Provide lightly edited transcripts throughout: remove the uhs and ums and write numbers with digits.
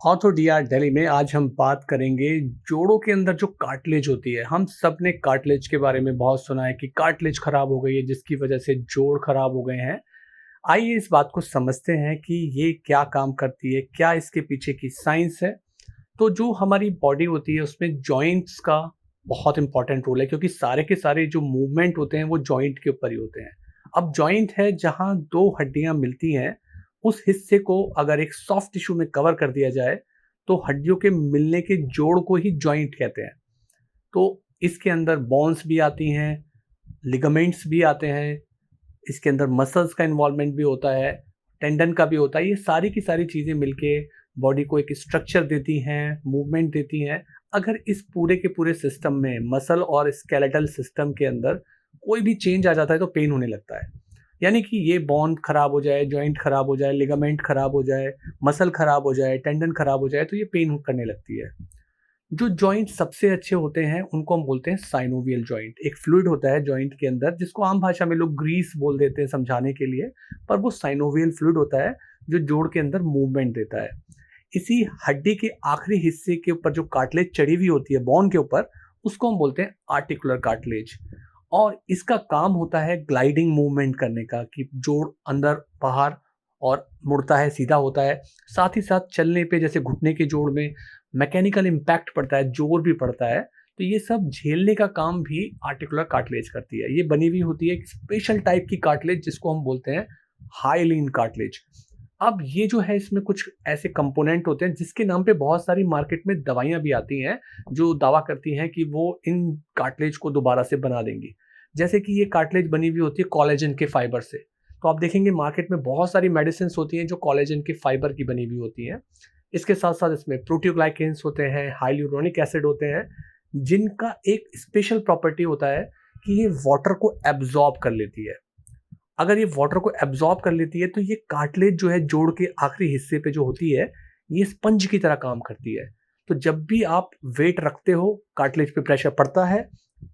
Ortho D R Delhi में आज हम बात करेंगे जोड़ों के अंदर जो कार्टिलेज होती है। हम सब ने कार्टिलेज के बारे में बहुत सुना है कि कार्टिलेज खराब हो गई है जिसकी वजह से जोड़ खराब हो गए हैं। आइए इस बात को समझते हैं कि ये क्या काम करती है, क्या इसके पीछे की साइंस है। तो जो हमारी बॉडी होती है उसमें जॉइंट्स का बहुत इंपॉर्टेंट रोल है, क्योंकि सारे के सारे जो मूवमेंट होते हैं वो जॉइंट के ऊपर ही होते हैं। अब जॉइंट है जहाँ दो हड्डियां मिलती हैं, उस हिस्से को अगर एक सॉफ्ट टिश्यू में कवर कर दिया जाए तो हड्डियों के मिलने के जोड़ को ही जॉइंट कहते हैं। तो इसके अंदर बोन्स भी आती हैं, लिगामेंट्स भी आते हैं, इसके अंदर मसल्स का इन्वॉल्वमेंट भी होता है, टेंडन का भी होता है। ये सारी की सारी चीज़ें मिलके बॉडी को एक स्ट्रक्चर देती हैं, मूवमेंट देती हैं। अगर इस पूरे के पूरे सिस्टम में, मसल और स्केलेटल सिस्टम के अंदर कोई भी चेंज आ जाता है तो पेन होने लगता है। यानी कि ये बोन खराब हो जाए, जॉइंट खराब हो जाए, लिगामेंट खराब हो जाए, मसल खराब हो जाए, टेंडन खराब हो जाए तो ये पेन करने लगती है। जो जॉइंट सबसे अच्छे होते हैं उनको हम बोलते हैं साइनोवियल जॉइंट। एक फ्लूइड होता है जॉइंट के अंदर जिसको आम भाषा में लोग ग्रीस बोल देते हैं समझाने के लिए, पर वो साइनोवियल फ्लूइड होता है जो जोड़ के अंदर मूवमेंट देता है। इसी हड्डी के आखिरी हिस्से के ऊपर जो कार्टिलेज चढ़ी हुई होती है बोन के ऊपर, उसको हम बोलते हैं आर्टिकुलर कार्टिलेज। और इसका काम होता है ग्लाइडिंग मूवमेंट करने का, कि जोड़ अंदर बाहर और मुड़ता है, सीधा होता है। साथ ही साथ चलने पे जैसे घुटने के जोड़ में मैकेनिकल इम्पैक्ट पड़ता है, जोर भी पड़ता है, तो ये सब झेलने का काम भी आर्टिकुलर कार्टिलेज करती है। ये बनी हुई होती है एक स्पेशल टाइप की कार्टिलेज जिसको हम बोलते हैं हाइलिन कार्टिलेज। अब ये जो है इसमें कुछ ऐसे कंपोनेंट होते हैं जिसके नाम पे बहुत सारी मार्केट में दवाइयां भी आती हैं जो दावा करती हैं कि वो इन कार्टिलेज को दोबारा से बना देंगी। जैसे कि ये कार्टिलेज बनी हुई होती है कोलेजन के फाइबर से। तो आप देखेंगे मार्केट में बहुत सारी मेडिसिन होती हैं जो कोलेजन के फाइबर की बनी हुई होती हैं। इसके साथ साथ इसमें प्रोटीओग्लाइकेन्स होते हैं, हाइलुरोनिक एसिड होते हैं, जिनका एक स्पेशल प्रॉपर्टी होता है कि ये वाटर को एब्जॉर्ब कर लेती है। अगर ये वाटर को एब्जॉर्ब कर लेती है तो ये कार्टिलेज जो है जोड़ के आखिरी हिस्से पे जो होती है, ये स्पंज की तरह काम करती है। तो जब भी आप वेट रखते हो, कार्टिलेज पे प्रेशर पड़ता है,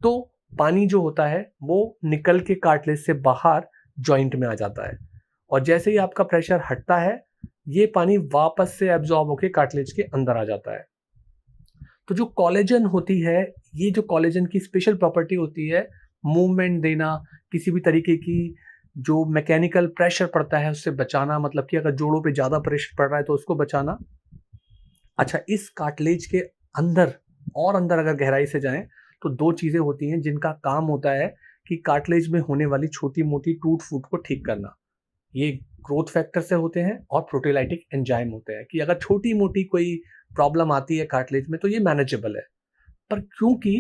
तो पानी जो होता है वो निकल के कार्टिलेज से बाहर जॉइंट में आ जाता है। और जैसे ही आपका प्रेशर हटता है, ये पानी वापस से एब्जॉर्ब होकर कार्टिलेज के अंदर आ जाता है। तो जो कोलेजन होती है, ये जो कोलेजन की स्पेशल प्रॉपर्टी होती है, मूवमेंट देना, किसी भी तरीके की जो मैकेनिकल प्रेशर पड़ता है उससे बचाना, मतलब कि अगर जोड़ों पे ज़्यादा प्रेशर पड़ रहा है तो उसको बचाना। अच्छा, इस कार्टिलेज के अंदर और अंदर अगर गहराई से जाएं तो दो चीज़ें होती हैं जिनका काम होता है कि कार्टिलेज में होने वाली छोटी मोटी टूट फूट को ठीक करना। ये ग्रोथ फैक्टर से होते हैं और प्रोटीलाइटिक एंजाइम होते हैं, कि अगर छोटी मोटी कोई प्रॉब्लम आती है कार्टिलेज में तो ये मैनेजेबल है। पर क्योंकि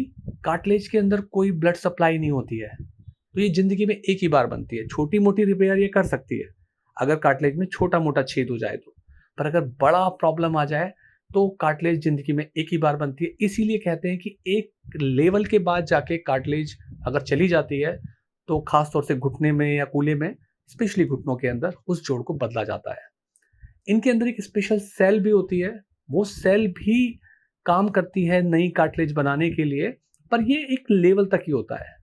कार्टिलेज के अंदर कोई ब्लड सप्लाई नहीं होती है, तो ये जिंदगी में एक ही बार बनती है। छोटी मोटी रिपेयर ये कर सकती है अगर कार्टिलेज में छोटा मोटा छेद हो जाए तो, पर अगर बड़ा प्रॉब्लम आ जाए तो कार्टिलेज जिंदगी में एक ही बार बनती है। इसीलिए कहते हैं कि एक लेवल के बाद जाके कार्टिलेज अगर चली जाती है तो खास तौर से घुटने में या कूल्हे में, स्पेशली घुटनों के अंदर, उस जोड़ को बदला जाता है। इनके अंदर एक स्पेशल सेल भी होती है, वो सेल भी काम करती है नई कार्टिलेज बनाने के लिए, पर ये एक लेवल तक ही होता है।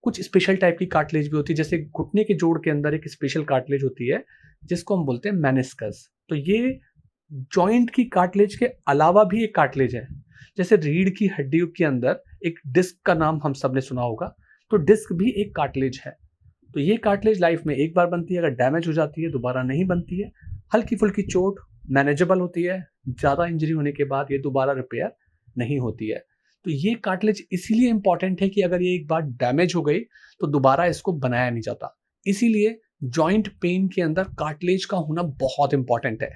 कुछ स्पेशल टाइप की कार्टिलेज भी होती है, जैसे घुटने के जोड़ के अंदर एक स्पेशल कार्टिलेज होती है जिसको हम बोलते हैं मेनिस्कस। तो ये जॉइंट की कार्टिलेज के अलावा भी एक कार्टिलेज है। जैसे रीढ़ की हड्डियों के अंदर एक डिस्क का नाम हम सब ने सुना होगा, तो डिस्क भी एक कार्टिलेज है। तो ये कार्टिलेज लाइफ में एक बार बनती है, अगर डैमेज हो जाती है दोबारा नहीं बनती है। हल्की फुल्की चोट मैनेजेबल होती है, ज़्यादा इंजरी होने के बाद ये दोबारा रिपेयर नहीं होती है। तो ये कार्टिलेज इसीलिए इंपॉर्टेंट है कि अगर ये एक बार डैमेज हो गई तो दोबारा इसको बनाया नहीं जाता। इसीलिए जॉइंट पेन के अंदर कार्टिलेज का होना बहुत इंपॉर्टेंट है।